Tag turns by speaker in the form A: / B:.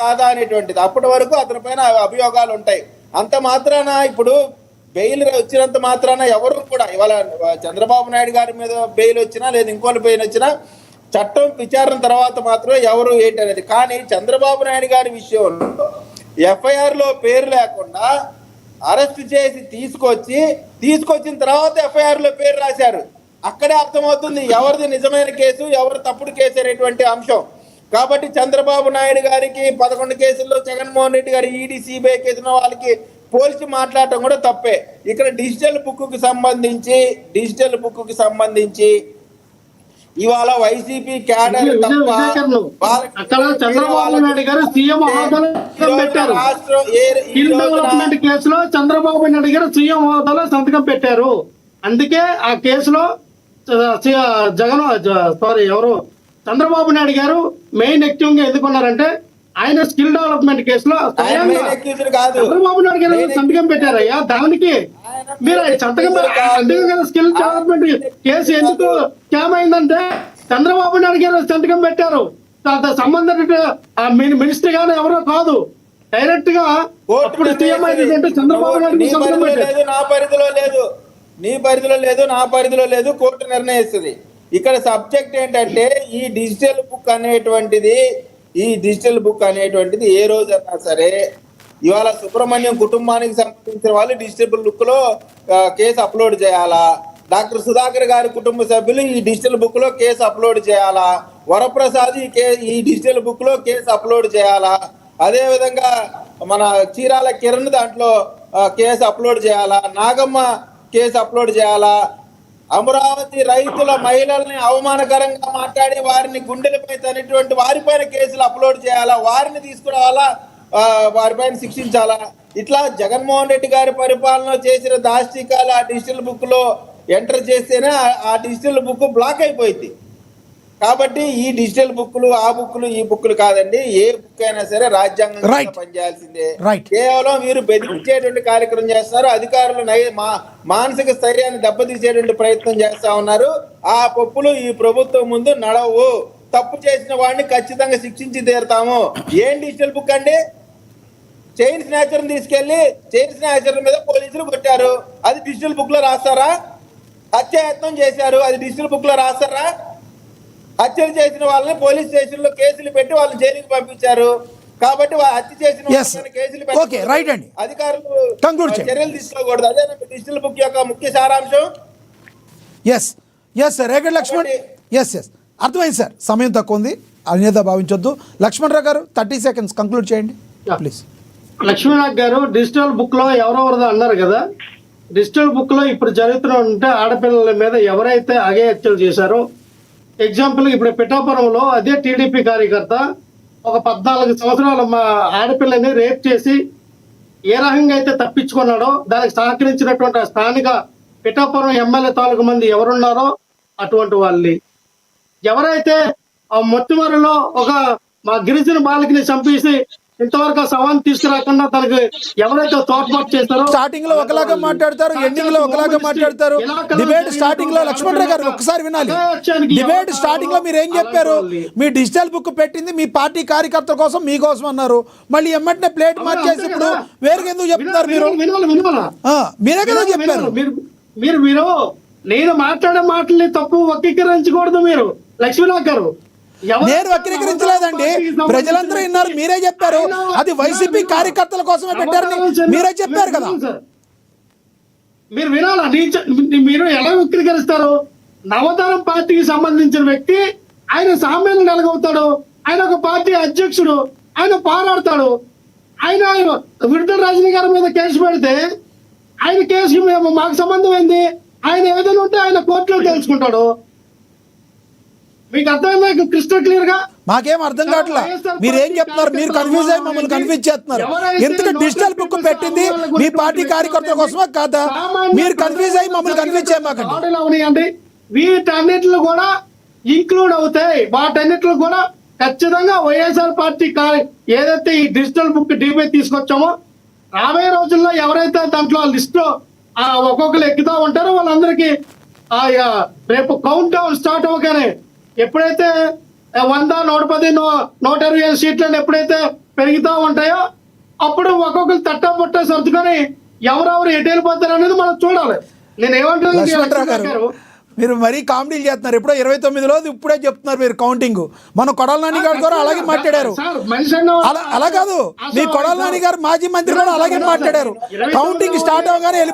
A: కాదా అనేటువంటిది. అప్పటి వరకు అతని పైన అభియోగాలు ఉంటాయి. అంత మాత్రాన ఇప్పుడు బెయిల్ వచ్చినంత మాత్రాన ఎవరు కూడా ఇవాళ చంద్రబాబు నాయుడు గారి మీద బెయిల్ వచ్చినా లేదా ఇంకోటి బెయిల్ వచ్చినా చట్టం విచారణ తర్వాత మాత్రమే ఎవరు ఏంటి అనేది. కానీ చంద్రబాబు నాయుడు గారి విషయంలో ఎఫ్ఐఆర్ లో పేరు లేకుండా అరెస్ట్ చేసి తీసుకొచ్చిన తర్వాత ఎఫ్ఐఆర్ లో పేరు రాశారు. అక్కడే అర్థమవుతుంది ఎవరిది నిజమైన కేసు, ఎవరు తప్పుడు కేసు అనేటువంటి అంశం. కాబట్టి చంద్రబాబు నాయుడు గారికి 11 కేసుల్లో, జగన్మోహన్ రెడ్డి గారి ఈడీ సిబిఐ కేసులో వాళ్ళకి పోల్చి మాట్లాడటం కూడా తప్పే. ఇక్కడ డిజిటల్ బుక్కు సంబంధించి ఇవాళ వైసీపీ క్యాడర్
B: చంద్రబాబు నాయుడు గారు సీఎం హోదాలో డెవలప్మెంట్ కేసులో చంద్రబాబు నాయుడు గారు సీఎం హోదాలో సంతకం పెట్టారు. అందుకే ఆ కేసులో చంద్రబాబు నాయుడు గారు మెయిన్ యాక్టివ్ గా ఎందుకున్నారంటే ఆయన స్కిల్ డెవలప్మెంట్ కేసులో చంద్రబాబు నాయుడు గారు సంతకం పెట్టారయ్యా. దానికి మీరు సంతకం అందుకే కదా స్కిల్ డెవలప్మెంట్ కేసు ఎందుకు స్కామ్ అయిందంటే చంద్రబాబు నాయుడు గారు సంతకం పెట్టారు. సంబంధిత మినిస్టర్ గారు ఎవరో కాదు, డైరెక్ట్ గా అప్పుడు సీఎం అయిందంటే చంద్రబాబు నాయుడు సంతకం పెట్టారు.
A: నీ పరిధిలో లేదు, కోర్టు నిర్ణయిస్తుంది. ఇక్కడ సబ్జెక్ట్ ఏంటంటే ఈ డిజిటల్ బుక్ అనేటువంటిది ఏ రోజన్నా సరే ఇవాళ సుబ్రహ్మణ్యం కుటుంబానికి సంబంధించిన వాళ్ళు డిజిటల్ బుక్ లో కేసు అప్లోడ్ చేయాలా, డాక్టర్ సుధాకర్ గారి కుటుంబ సభ్యులు ఈ డిజిటల్ బుక్ లో కేసు అప్లోడ్ చేయాలా, వరప్రసాద్ ఈ డిజిటల్ బుక్ లో కేసు అప్లోడ్ చేయాలా, అదే విధంగా మన చీరాల కిరణ్ దాంట్లో కేసు అప్లోడ్ చేయాలా, నాగమ్మ కేసు అప్లోడ్ చేయాలా, అమరావతి రైతుల మహిళల్ని అవమానకరంగా మాట్లాడి వారిని గుండెలపై తనేటువంటి వారిపైన కేసులు అప్లోడ్ చేయాలా, వారిని తీసుకురావాలా, వారిపైన శిక్షించాలా. ఇట్లా జగన్మోహన్ రెడ్డి గారి పరిపాలన చేసిన దాష్టికాలు ఆ డిజిటల్ బుక్ లో ఎంటర్ చేస్తేనే ఆ డిజిటల్ బుక్ బ్లాక్ అయిపోయింది. కాబట్టి ఈ డిజిటల్ బుక్లు ఈ బుక్లు కాదండి. ఏ బుక్ అయినా సరే రాజ్యాంగం పనిచేయాల్సిందే. కేవలం మీరు బెదిరించేటువంటి కార్యక్రమం చేస్తున్నారు. అధికారులు మానసిక స్థైర్యాన్ని దెబ్బతీసేటువంటి ప్రయత్నం చేస్తా ఉన్నారు. ఆ పప్పులు ఈ ప్రభుత్వం ముందు నడవు. తప్పు చేసిన వాడిని ఖచ్చితంగా శిక్షించి తీరుతాము. ఏం డిజిటల్ బుక్ అండి? చైన్ స్నాచర్ తీసుకెళ్లి చైన్ స్నాచర్ మీద పోలీసులు కొట్టారు, అది డిజిటల్ బుక్ లో రాస్తారా? హత్యాయత్నం చేశారు, అది డిజిటల్ బుక్ లో రాస్తారా? హత్యలు చేసిన వాళ్ళని పోలీస్ స్టేషన్ లో కేసులు పెట్టి వాళ్ళని జైలుకి పంపించారు. కాబట్టి హత్య చేసిన కేసులు పెట్టి అధికారులు చర్యలు తీసుకోకూడదు. అదే డిజిటల్ బుక్ యొక్క ముఖ్య సారాంశం.
C: లక్ష్మణ్ అర్థమైంది సార్, సమయం తక్కువ ఉంది, అన్యదా భావించొద్దు. లక్ష్మణరావు గారు 30 seconds కంక్లూడ్ చేయండి ప్లీజ్.
B: లక్ష్మణరావు గారు డిజిటల్ బుక్ లో ఎవరెవరిదో అన్నారు కదా, డిజిటల్ బుక్ లో ఇప్పుడు జరుగుతున్న ఆడపిల్లల మీద ఎవరైతే అఘాయిత్యాలు చేశారో, ఎగ్జాంపుల్ ఇప్పుడు పిఠాపురంలో అదే టీడీపీ కార్యకర్త ఒక 14 సంవత్సరాల మా ఆడపిల్లని రేప్ చేసి ఏ రకంగా అయితే తప్పించుకున్నాడో దానికి సహకరించినటువంటి స్థానిక పిఠాపురం ఎమ్మెల్యే తాలూకు మంది ఎవరున్నారో అటువంటి వాళ్ళని, ఎవరైతే ఆ మొత్తిమరిలో ఒక మా గిరిజన బాలికని చంపేసి ఇంతవరకు సవాన్ తీసుకురాకుండా తనకి ఎవరైతే తోడ్పాటు చేస్తారో,
C: స్టార్టింగ్ లో ఒకలాగా మాట్లాడతారు, ఎండింగ్ లో ఒకలాగా మాట్లాడతారు. డిబేట్ స్టార్టింగ్ లో లక్ష్మణరావు గారు ఒకసారి వినాలి. డిబేట్ స్టార్టింగ్ లో మీరు ఏం చెప్పారు? మీ డిజిటల్ బుక్ పెట్టింది మీ పార్టీ కార్యకర్తల కోసం, మీకోసం అన్నారు. మళ్ళీ ఎమ్మటినే ప్లేట్ మార్చేసి ఇప్పుడు వేరుగా ఎందుకు చెప్తున్నారు? మీరు మీరే కదా చెప్పారు.
B: మీరు నేను మాట్లాడే మాటల్ని తప్పు వక్రీకరించకూడదు. మీరు లక్ష్మీనాథ్ గారు,
C: నేను వక్రీకరించలేదండి, ప్రజలందరూ విన్నారు, మీరే చెప్పారు. అది వైసీపీ కార్యకర్తల కోసమే పెట్టారని మీరే చెప్పారు కదా.
B: మీరు వినాలా? మీరు ఎలా వక్రీకరిస్తారు? నవతరం పార్టీకి సంబంధించిన వ్యక్తి, ఆయన సామాన్యుడు ఎలాగవుతాడు? ఆయన ఒక పార్టీ అధ్యక్షుడు, ఆయన పోరాడతాడు. ఆయన విడుదల రజనీ గారి మీద కేసు పెడితే ఆయన కేసుకి మాకు సంబంధం ఏంది? ఆయన ఏదైనా ఉంటే ఆయన కోర్టులో తెలుసుకుంటాడు. మీకు అర్థమైందా? క్రిస్టల్ క్లియర్ గా
C: మాకేం అర్థం కావట్లా. మీరు ఏం చెప్తున్నారు? మీరు కన్ఫ్యూజ్ అయ్యి మమ్మల్ని కన్ఫ్యూజ్ చేస్తున్నారు. ఎందుకు డిజిటల్ బుక్ పెట్టింది మీ పార్టీ కార్యకర్తల కోసమా కాదా? మీరు కన్ఫ్యూజ్ అయ్యి మమ్మల్ని కన్ఫ్యూజ్ చేయమాకండి.
B: వీటన్నిటిలో కూడా ఇంక్లూడ్ అవుతాయి. వాటన్నిటిలో కూడా ఖచ్చితంగా వైఎస్ఆర్ పార్టీ ఏదైతే ఈ డిజిటల్ బుక్ డిబేట్ తీసుకొచ్చామో రాబోయే రోజుల్లో ఎవరైతే దాంట్లో లిస్ట్ లో ఒక్కొక్కరు ఎక్కుతా ఉంటారో వాళ్ళందరికీ రేపు కౌంట్ డౌన్ స్టార్ట్ అవ్వగానే ఎప్పుడైతే 100, 110, 120 సీట్లను ఎప్పుడైతే పెరుగుతూ ఉంటాయో అప్పుడు ఒక్కొక్కరు తట్టా పుట్ట సర్దుకొని ఎవరెవరు ఎటు వెళ్ళిపోతారు అనేది మనం చూడాలి. నేను
C: లక్ష్మణరావు గారు
B: ఏమంటున్నాను,
C: మీరు మరీ కామెడీలు చేస్తున్నారు. ఎప్పుడో 29లో ఇప్పుడే చెప్తున్నారు మీరు కౌంటింగ్. మన కొడాల నాని గారు కూడా అలాగే మాట్లాడారు.
B: సార్ మనిషి అన్న
C: అలా కాదు, మీ కొడాల నాని గారు మాజీ మంత్రి కూడా అలాగే మాట్లాడారు. కౌంటింగ్ స్టార్ట్ అవగానే వెళ్ళిపో